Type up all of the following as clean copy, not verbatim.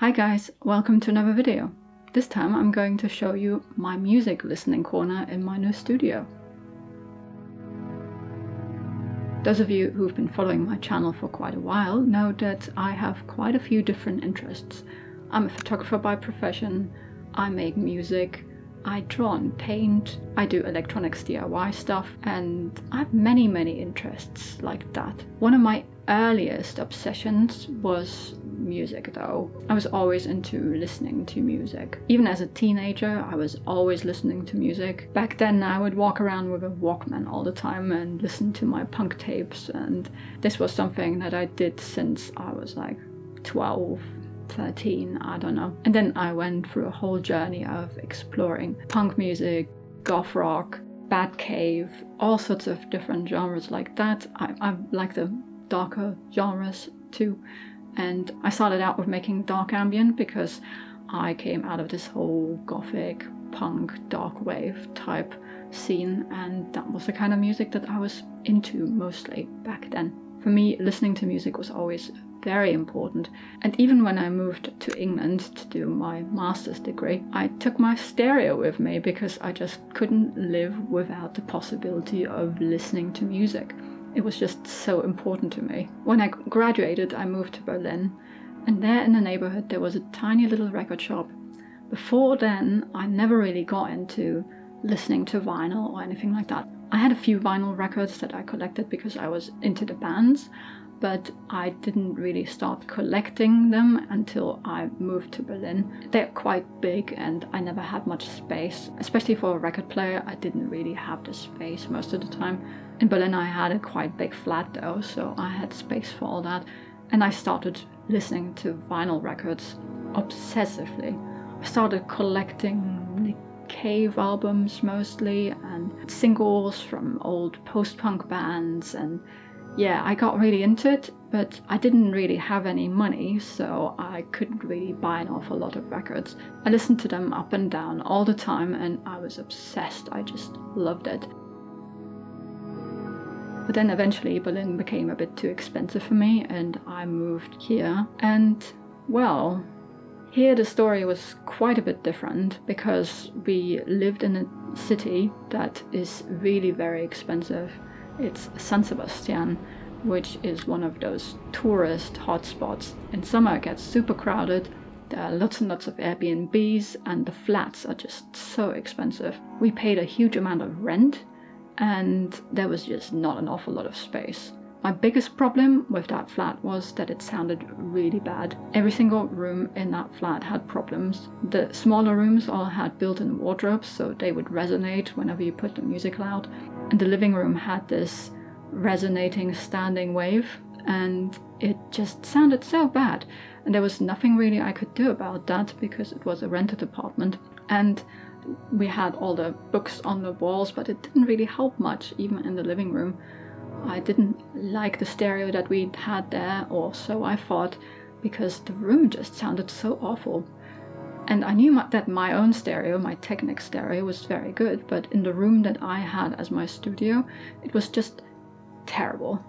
Hi guys, welcome to another video. This time I'm going to show you my music listening corner in my new studio. Those of you who've been following my channel for quite a while know that I have quite a few different interests. I'm a photographer by profession, I make music, I draw and paint, I do electronics DIY stuff, and I have many interests like that. One of my earliest obsessions was music though. I was always into listening to music. Even as a teenager, I was always listening to music. Back then I would walk around with a Walkman all the time and listen to my punk tapes, and this was something that I did since I was like 12, 13, I don't know. And then I went through a whole journey of exploring punk music, goth rock, Batcave, all sorts of different genres like that. I like the darker genres too. And I started out with making dark ambient because I came out of this whole gothic, punk, dark wave type scene, and that was the kind of music that I was into mostly back then. For me, listening to music was always very important, and even when I moved to England to do my master's degree, I took my stereo with me because I just couldn't live without the possibility of listening to music. It was just so important to me. When I graduated, I moved to Berlin, and there in the neighborhood there was a tiny little record shop. Before then, I never really got into listening to vinyl or anything like that. I had a few vinyl records that I collected because I was into the bands, but I didn't really start collecting them until I moved to Berlin. They're quite big and I never had much space. Especially for a record player, I didn't really have the space most of the time. In Berlin I had a quite big flat though, so I had space for all that. And I started listening to vinyl records obsessively. I started collecting Nick Cave albums mostly, and singles from old post-punk bands, and yeah, I got really into it, but I didn't really have any money, so I couldn't really buy an awful lot of records. I listened to them up and down all the time and I was obsessed. I just loved it. But then eventually Berlin became a bit too expensive for me and I moved here. And well, here the story was quite a bit different because we lived in a city that is really very expensive. It's San Sebastian, which is one of those tourist hotspots. In summer it gets super crowded, there are lots and lots of Airbnbs, and the flats are just so expensive. We paid a huge amount of rent, and there was just not an awful lot of space. My biggest problem with that flat was that it sounded really bad. Every single room in that flat had problems. The smaller rooms all had built-in wardrobes, so they would resonate whenever you put the music loud. And the living room had this resonating standing wave, and it just sounded so bad. And there was nothing really I could do about that because it was a rented apartment. And we had all the books on the walls, but it didn't really help much, even in the living room. I didn't like the stereo that we had there, or so I thought, because the room just sounded so awful. And I knew that my own stereo, my Technics stereo, was very good, but in the room that I had as my studio, it was just terrible.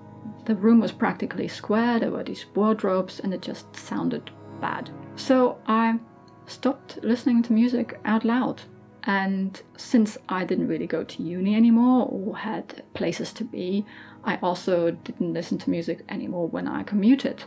The room was practically square, there were these wardrobes, and it just sounded bad. So I stopped listening to music out loud. And since I didn't really go to uni anymore or had places to be, I also didn't listen to music anymore when I commuted.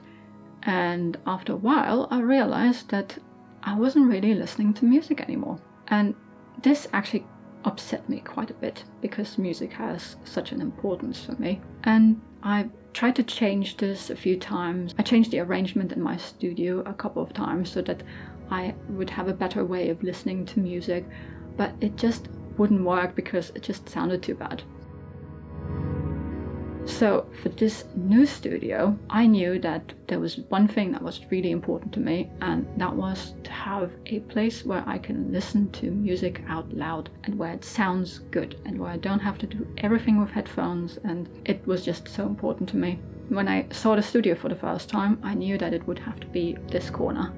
And after a while, I realized that I wasn't really listening to music anymore. And this actually upset me quite a bit because music has such an importance for me. And I tried to change this a few times. I changed the arrangement in my studio a couple of times so that I would have a better way of listening to music, but it just wouldn't work because it just sounded too bad. So for this new studio, I knew that there was one thing that was really important to me, and that was to have a place where I can listen to music out loud and where it sounds good and where I don't have to do everything with headphones, and it was just so important to me. When I saw the studio for the first time, I knew that it would have to be this corner.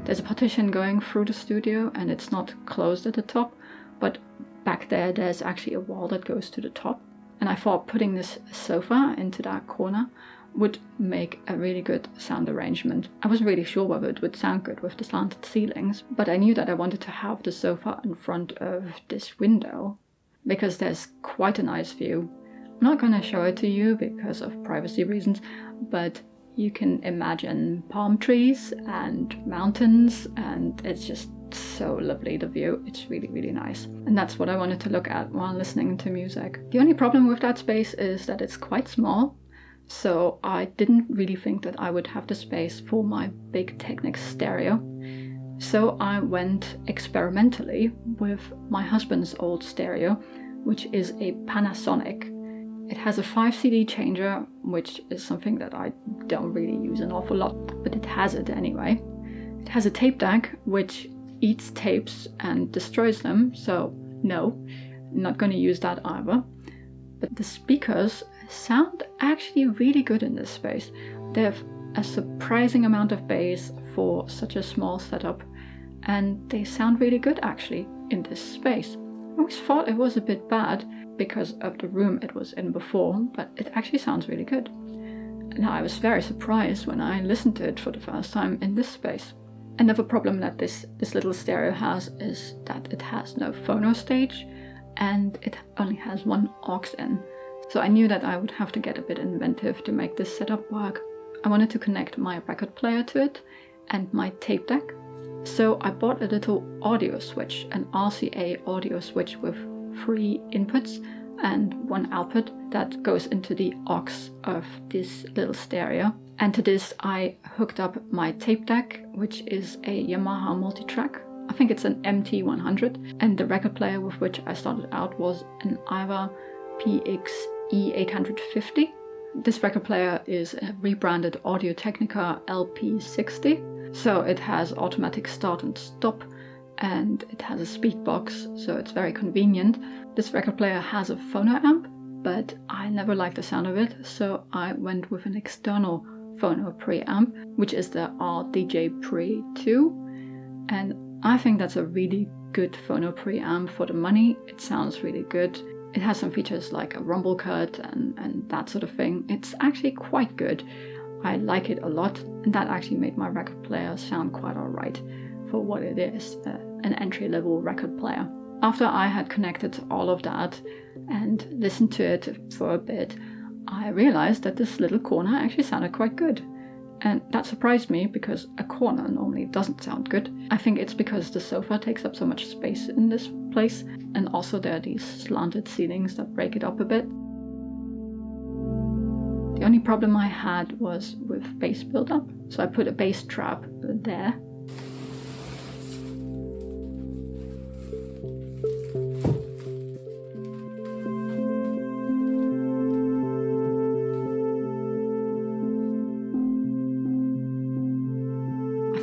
There's a partition going through the studio and it's not closed at the top, but back there's actually a wall that goes to the top. And I thought putting this sofa into that corner would make a really good sound arrangement. I wasn't really sure whether it would sound good with the slanted ceilings, but I knew that I wanted to have the sofa in front of this window because there's quite a nice view. I'm not going to show it to you because of privacy reasons, but you can imagine palm trees and mountains, and it's just so lovely, the view. It's really, really nice. And that's what I wanted to look at while listening to music. The only problem with that space is that it's quite small, so I didn't really think that I would have the space for my big Technics stereo. So I went experimentally with my husband's old stereo, which is a Panasonic. It has a 5 CD changer, which is something that I don't really use an awful lot, but it has it anyway. It has a tape deck, which eats tapes and destroys them, so no, I'm not going to use that either. But the speakers sound actually really good in this space. They have a surprising amount of bass for such a small setup, and they sound really good actually in this space. I always thought it was a bit bad because of the room it was in before, but it actually sounds really good. And I was very surprised when I listened to it for the first time in this space. Another problem that this little stereo has is that it has no phono stage, and it only has one aux in. So I knew that I would have to get a bit inventive to make this setup work. I wanted to connect my record player to it and my tape deck. So I bought a little audio switch, an RCA audio switch with 3 inputs and 1 output that goes into the aux of this little stereo. And to this I hooked up my tape deck, which is a Yamaha multitrack. I think it's an MT100, and the record player with which I started out was an Aiwa PXE850. This record player is a rebranded Audio-Technica LP60, so it has automatic start and stop, and it has a speed box, so it's very convenient. This record player has a phono amp, but I never liked the sound of it, so I went with an external phono preamp, which is the RDJ Pre 2, and I think that's a really good phono preamp for the money. It sounds really good. It has some features like a rumble cut and that sort of thing. It's actually quite good. I like it a lot, and that actually made my record player sound quite alright for what it is, an entry-level record player. After I had connected all of that and listened to it for a bit, I realized that this little corner actually sounded quite good. And that surprised me because a corner normally doesn't sound good. I think it's because the sofa takes up so much space in this place, and also there are these slanted ceilings that break it up a bit. The only problem I had was with bass buildup, so I put a bass trap there.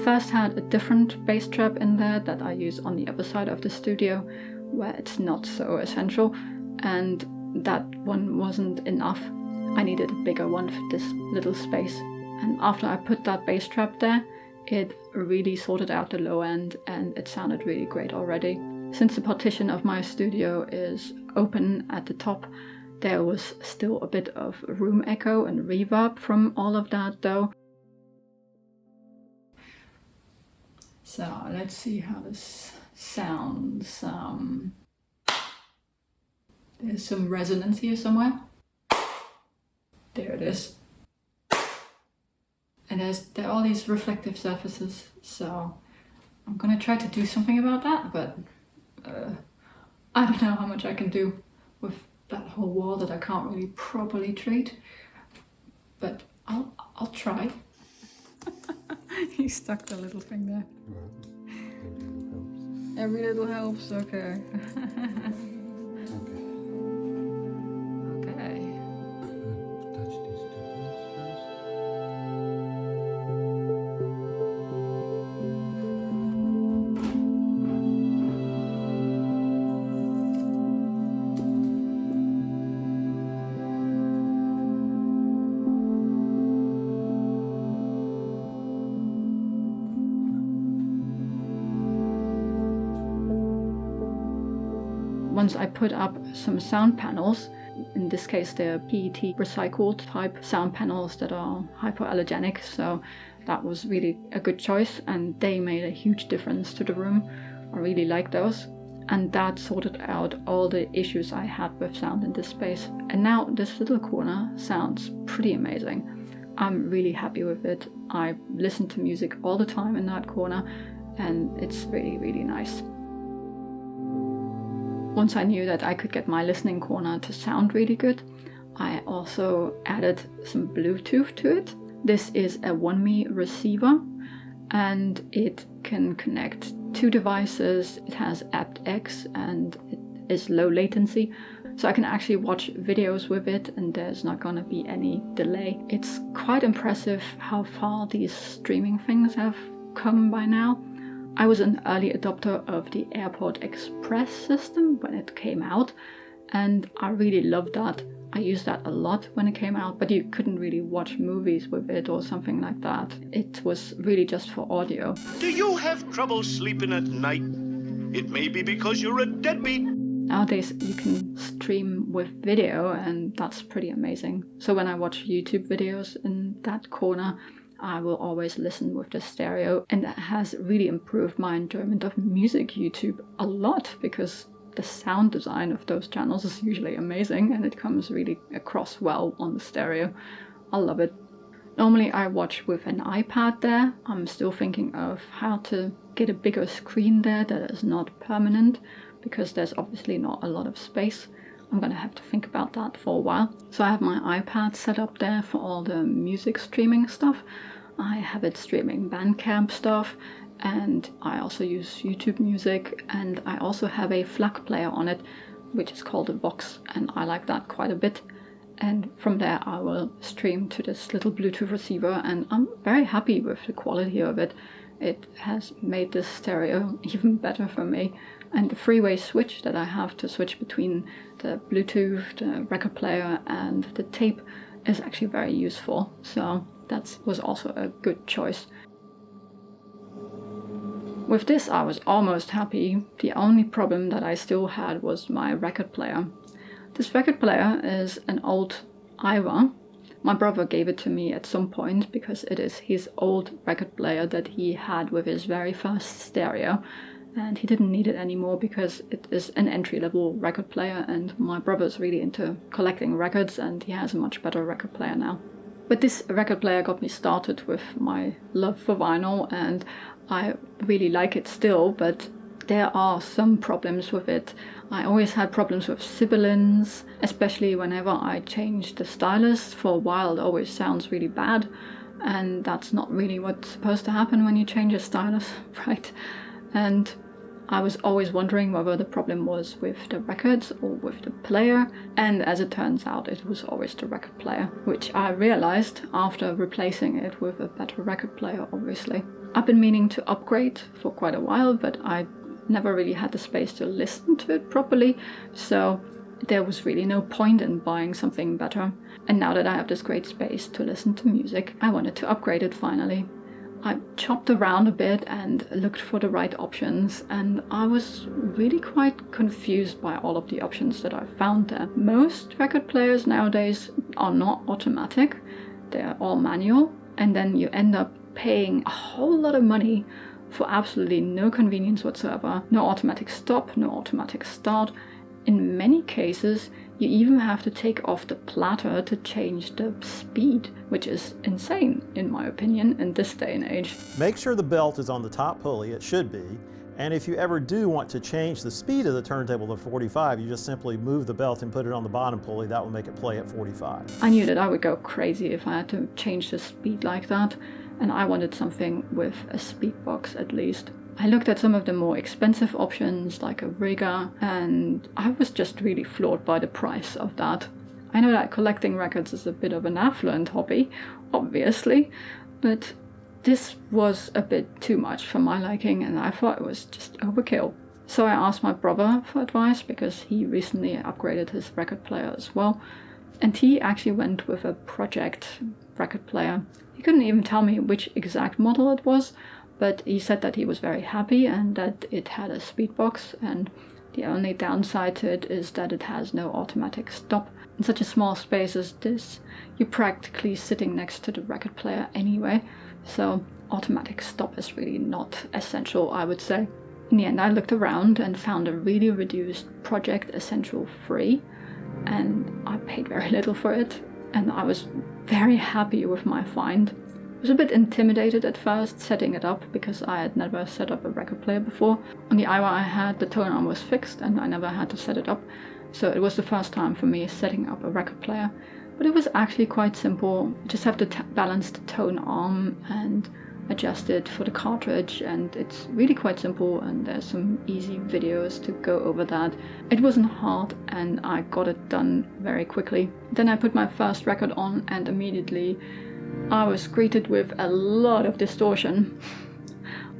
First had a different bass trap in there that I use on the other side of the studio where it's not so essential, and that one wasn't enough. I needed a bigger one for this little space, and after I put that bass trap there, it really sorted out the low end and it sounded really great already. Since the partition of my studio is open at the top, there was still a bit of room echo and reverb from all of that though. So let's see how this sounds. There's some resonance here somewhere. There it is. And there are all these reflective surfaces, so I'm gonna try to do something about that, but I don't know how much I can do with that whole wall that I can't really properly treat, but I'll try. He stuck the little thing there. Well, every little helps. Okay. Okay. Touch these 2 points first. Once I put up some sound panels, In this case, they're PET recycled type sound panels that are hypoallergenic, so that was really a good choice, and they made a huge difference to the room. I really like those. And that sorted out all the issues I had with sound in this space. And now this little corner sounds pretty amazing. I'm really happy with it. I listen to music all the time in that corner, and it's really, really nice. Once I knew that I could get my listening corner to sound really good, I also added some Bluetooth to it. This is a 1Me receiver, and it can connect 2 devices. It has aptX and it is low latency, so I can actually watch videos with it and there's not gonna be any delay. It's quite impressive how far these streaming things have come by now. I was an early adopter of the AirPod Express system when it came out, and I really loved that. I used that a lot when it came out, but you couldn't really watch movies with it or something like that. It was really just for audio. Do you have trouble sleeping at night? It may be because you're a deadbeat. Nowadays you can stream with video, and that's pretty amazing. So when I watch YouTube videos in that corner, I will always listen with the stereo, and that has really improved my enjoyment of music YouTube a lot, because the sound design of those channels is usually amazing and it comes really across well on the stereo. I love it. Normally I watch with an iPad there. I'm still thinking of how to get a bigger screen there that is not permanent, because there's obviously not a lot of space. I'm gonna have to think about that for a while. So I have my iPad set up there for all the music streaming stuff. I have it streaming Bandcamp stuff, and I also use YouTube Music, and I also have a FLAC player on it, which is called a Vox, and I like that quite a bit. And from there I will stream to this little Bluetooth receiver, and I'm very happy with the quality of it. It has made this stereo even better for me, and the three-way switch that I have to switch between the Bluetooth, the record player and the tape is actually very useful, so that was also a good choice. With this I was almost happy. The only problem that I still had was my record player. This record player is an old Aiwa. My brother gave it to me at some point because it is his old record player that he had with his very first stereo, and he didn't need it anymore because it is an entry-level record player, and my brother's really into collecting records and he has a much better record player now. But this record player got me started with my love for vinyl, and I really like it still, but there are some problems with it. I always had problems with sibilants, especially whenever I change the stylus. For a while it always sounds really bad, and that's not really what's supposed to happen when you change a stylus, right? And I was always wondering whether the problem was with the records or with the player, and as it turns out it was always the record player, which I realized after replacing it with a better record player, obviously. I've been meaning to upgrade for quite a while, but I never really had the space to listen to it properly, so there was really no point in buying something better. And now that I have this great space to listen to music, I wanted to upgrade it finally. I chopped around a bit and looked for the right options, and I was really quite confused by all of the options that I found there. Most record players nowadays are not automatic, they're all manual, and then you end up paying a whole lot of money for absolutely no convenience whatsoever. No automatic stop, no automatic start. In many cases, you even have to take off the platter to change the speed, which is insane, in my opinion, in this day and age. Make sure the belt is on the top pulley, it should be, and if you ever do want to change the speed of the turntable to 45, you just simply move the belt and put it on the bottom pulley. That will make it play at 45. I knew that I would go crazy if I had to change the speed like that, and I wanted something with a speed box at least. I looked at some of the more expensive options like a rigger, and I was just really floored by the price of that. I know that collecting records is a bit of an affluent hobby, obviously, but this was a bit too much for my liking, and I thought it was just overkill. So I asked my brother for advice because he recently upgraded his record player as well, and he actually went with a Project record player. He couldn't even tell me which exact model it was, but he said that he was very happy and that it had a speed box, and The only downside to it is that it has no automatic stop. In such a small space as this, you're practically sitting next to the record player anyway, so automatic stop is really not essential, I would say. In the end, I looked around and found a really reduced Project Essential free, and I paid very little for it, and I was very happy with my find. I was a bit intimidated at first setting it up because I had never set up a record player before. On the Aiwa I had, the tone arm was fixed and I never had to set it up, so it was the first time for me setting up a record player. But it was actually quite simple. You just have to balance the tone arm and adjust it for the cartridge, and it's really quite simple, and there's some easy videos to go over that. It wasn't hard and I got it done very quickly. Then I put my first record on and immediately I was greeted with a lot of distortion.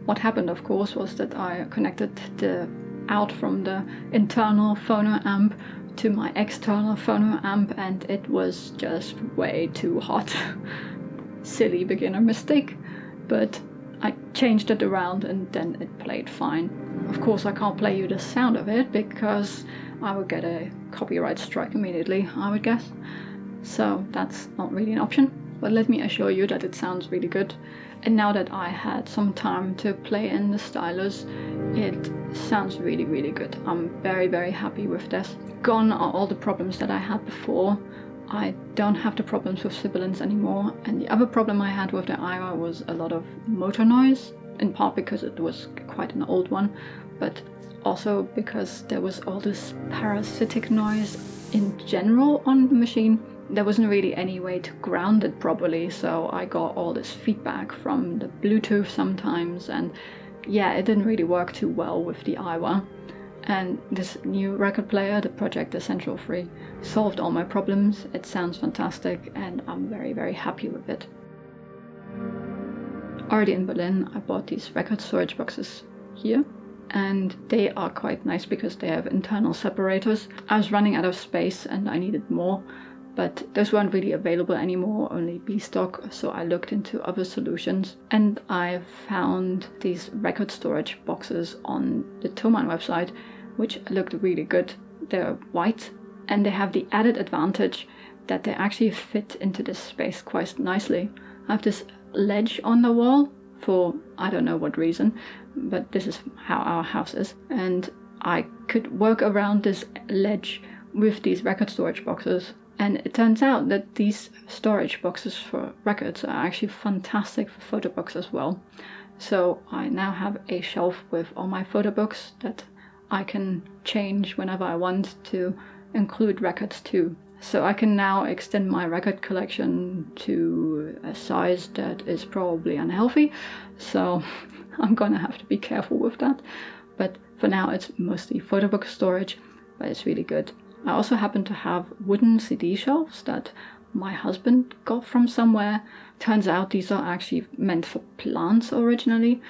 What happened, of course, was that I connected the out from the internal phono amp to my external phono amp, and it was just way too hot. Silly beginner mistake, but I changed it around and then it played fine. Of course, I can't play you the sound of it because I would get a copyright strike immediately, I would guess. So that's not really an option. But let me assure you that it sounds really good. And now that I had some time to play in the stylus, it sounds really, really good. I'm very, very happy with this. Gone are all the problems that I had before. I don't have the problems with sibilance anymore. And the other problem I had with the Aiwa was a lot of motor noise, in part because it was quite an old one, but also because there was all this parasitic noise in general on the machine. There wasn't really any way to ground it properly, so I got all this feedback from the Bluetooth sometimes, and yeah, it didn't really work too well with the Aiwa. And this new record player, the Project Essential Free, solved all my problems. It sounds fantastic and I'm very, very happy with it. Already in Berlin, I bought these record storage boxes here, and they are quite nice because they have internal separators. I was running out of space and I needed more, but those weren't really available anymore, only B-stock, so I looked into other solutions and I found these record storage boxes on the Thomann website, which looked really good. They're white and they have the added advantage that they actually fit into this space quite nicely. I have this ledge on the wall for I don't know what reason, but this is how our house is, and I could work around this ledge with these record storage boxes. And it turns out that these storage boxes for records are actually fantastic for photo books as well. So I now have a shelf with all my photo books that I can change whenever I want to include records too. So I can now extend my record collection to a size that is probably unhealthy. So I'm gonna have to be careful with that. But for now it's mostly photo book storage, but it's really good. I also happen to have wooden CD shelves that my husband got from somewhere. Turns out these are actually meant for plants originally,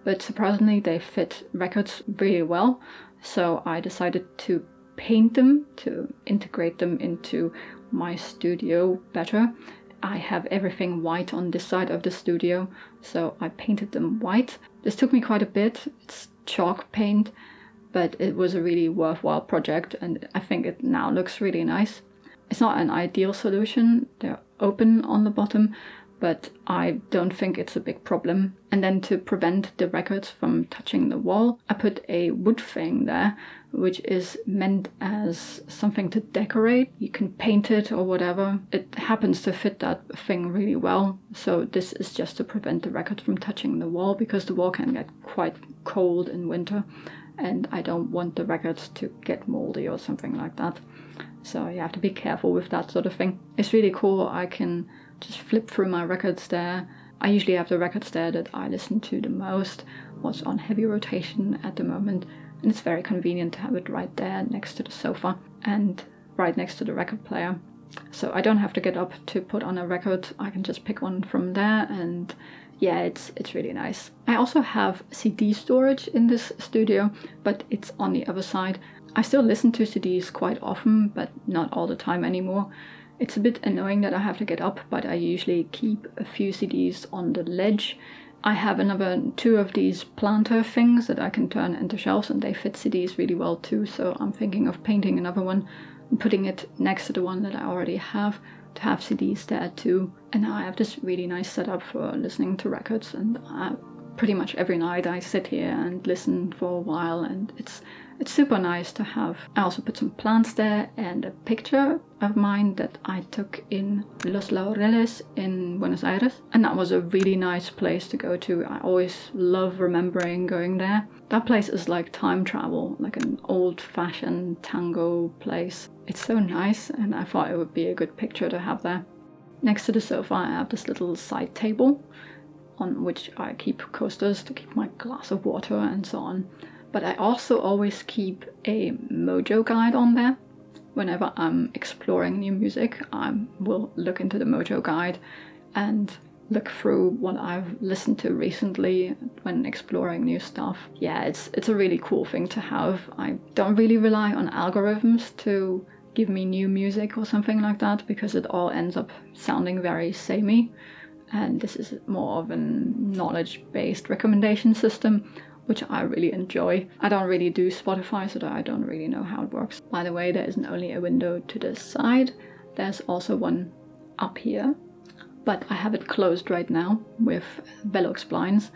but surprisingly they fit records really well. So I decided to paint them to integrate them into my studio better. I have everything white on this side of the studio, so I painted them white. This took me quite a bit. It's chalk paint, but it was a really worthwhile project and I think it now looks really nice. It's not an ideal solution, they're open on the bottom, but I don't think it's a big problem. And then to prevent the records from touching the wall, I put a wood thing there, which is meant as something to decorate. You can paint it or whatever. It happens to fit that thing really well. So this is just to prevent the record from touching the wall, because the wall can get quite cold in winter and I don't want the records to get moldy or something like that. So you have to be careful with that sort of thing. It's really cool. I can just flip through my records there. I usually have the records there that I listen to the most, what's on heavy rotation at the moment, and it's very convenient to have it right there next to the sofa and right next to the record player. So I don't have to get up to put on a record. I can just pick one from there, and yeah, it's really nice. I also have CD storage in this studio, but it's on the other side. I still listen to CDs quite often, but not all the time anymore. It's a bit annoying that I have to get up, but I usually keep a few CDs on the ledge, I have another 2 of these planter things that I can turn into shelves, and they fit CDs really well too, so I'm thinking of painting another one and putting it next to the one that I already have to have CDs there too. And now I have this really nice setup for listening to records, and pretty much every night I sit here and listen for a while, and it's super nice to have. I also put some plants there and a picture of mine that I took in Los Laureles in Buenos Aires, and that was a really nice place to go to. I always love remembering going there. That place is like time travel, like an old-fashioned tango place. It's so nice, and I thought it would be a good picture to have there. Next to the sofa I have this little side table on which I keep coasters to keep my glass of water and so on. But I also always keep a Mojo guide on there. Whenever I'm exploring new music, I will look into the Mojo guide and look through what I've listened to recently when exploring new stuff. Yeah, it's a really cool thing to have. I don't really rely on algorithms to give me new music or something like that, because it all ends up sounding very samey. And this is more of a knowledge-based recommendation system, which I really enjoy. I don't really do Spotify, so I don't really know how it works. By the way, there isn't only a window to the side, there's also one up here, but I have it closed right now with Velux blinds.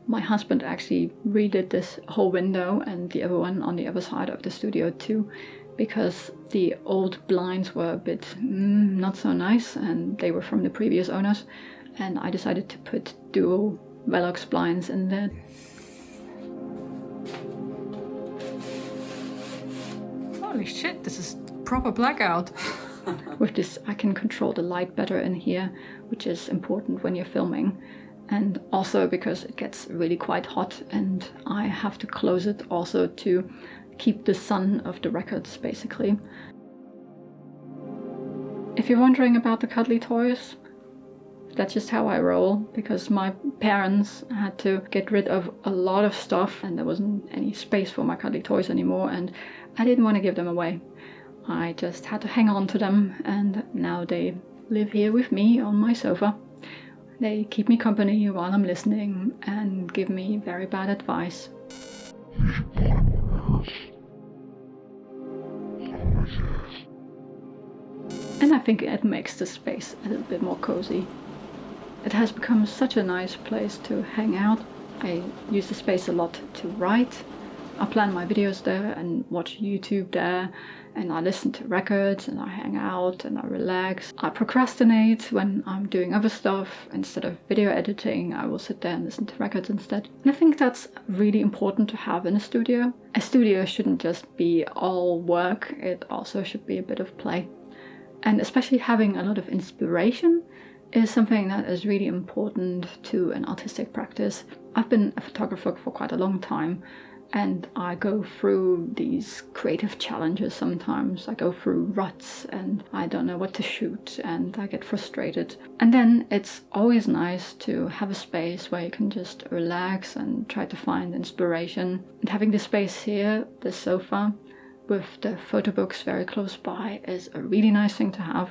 My husband actually redid this whole window and the other one on the other side of the studio too, because the old blinds were a bit not so nice, and they were from the previous owners. And I decided to put dual Velux blinds in there. Holy shit, this is proper blackout. With this I can control the light better in here, which is important when you're filming. And also because it gets really quite hot, and I have to close it also to keep the sun off the records, basically. If you're wondering about the cuddly toys, that's just how I roll, because my parents had to get rid of a lot of stuff and there wasn't any space for my cuddly toys anymore, and I didn't want to give them away. I just had to hang on to them, and now they live here with me on my sofa. They keep me company while I'm listening and give me very bad advice. And I think it makes the space a little bit more cozy. It has become such a nice place to hang out. I use the space a lot to write. I plan my videos there and watch YouTube there, and I listen to records and I hang out and I relax. I procrastinate when I'm doing other stuff. Instead of video editing, I will sit there and listen to records instead. And I think that's really important to have in a studio. A studio shouldn't just be all work, it also should be a bit of play. And especially having a lot of inspiration is something that is really important to an artistic practice. I've been a photographer for quite a long time, and I go through these creative challenges sometimes. I go through ruts and I don't know what to shoot and I get frustrated. And then it's always nice to have a space where you can just relax and try to find inspiration. And having the space here, the sofa, with the photo books very close by, is a really nice thing to have.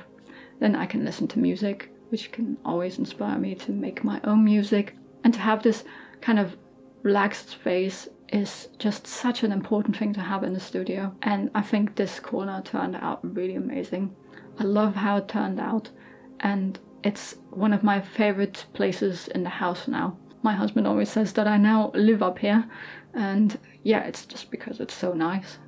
Then I can listen to music, which can always inspire me to make my own music. And to have this kind of relaxed space is just such an important thing to have in the studio. And I think this corner turned out really amazing. I love how it turned out, and it's one of my favorite places in the house now. My husband always says that I now live up here, and yeah, it's just because it's so nice.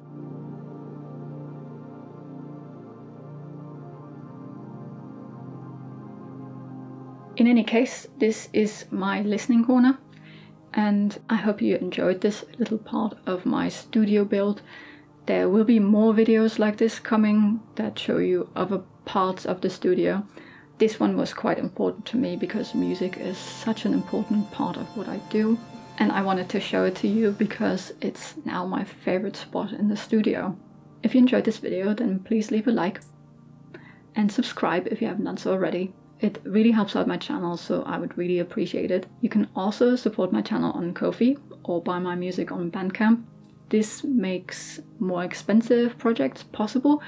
In any case, this is my listening corner, and I hope you enjoyed this little part of my studio build. There will be more videos like this coming that show you other parts of the studio. This one was quite important to me because music is such an important part of what I do, and I wanted to show it to you because it's now my favorite spot in the studio. If you enjoyed this video, then please leave a like and subscribe if you haven't done so already. It really helps out my channel, so I would really appreciate it. You can also support my channel on Ko-fi or buy my music on Bandcamp. This makes more expensive projects possible.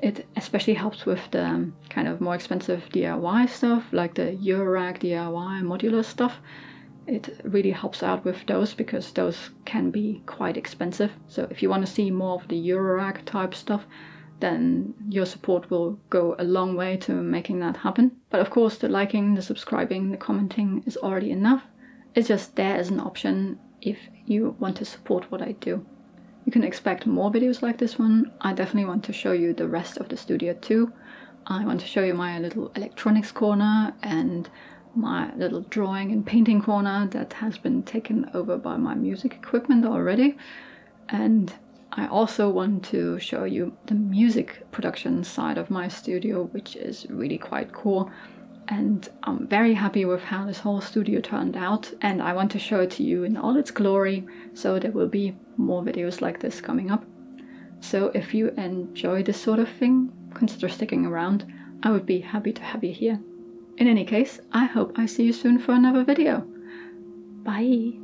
It especially helps with the kind of more expensive DIY stuff, like the Eurorack DIY modular stuff. It really helps out with those because those can be quite expensive. So if you want to see more of the Eurorack type stuff, then your support will go a long way to making that happen. But of course, the liking, the subscribing, the commenting is already enough. It's just there as an option if you want to support what I do. You can expect more videos like this one. I definitely want to show you the rest of the studio too. I want to show you my little electronics corner and my little drawing and painting corner that has been taken over by my music equipment already. And I also want to show you the music production side of my studio, which is really quite cool. And I'm very happy with how this whole studio turned out, and I want to show it to you in all its glory, so there will be more videos like this coming up. So if you enjoy this sort of thing, consider sticking around. I would be happy to have you here. In any case, I hope I see you soon for another video. Bye!